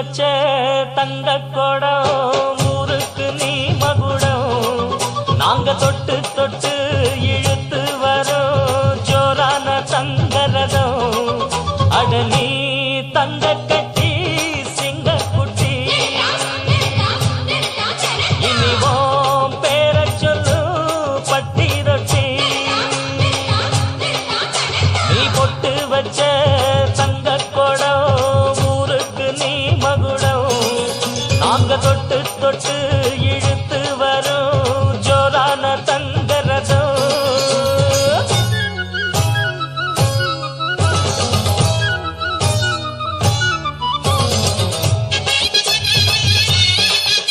வச்ச தங்க கொடம் ஊருக்கு நீ மகுடம் நாங்க தொட்டு தொட்டு இழுத்து வரோம் ஜோரான தங்கரதம் அட நீ தங்க கட்டி சிங்க குட்டி இனிவோம் பேர சொல்லு பட்டி ரொட்டி நீ பொட்டு வச்ச தங்க கொடம் ஊருக்கு நீ மகுடம் நாங்க தொட்டு தொட்டு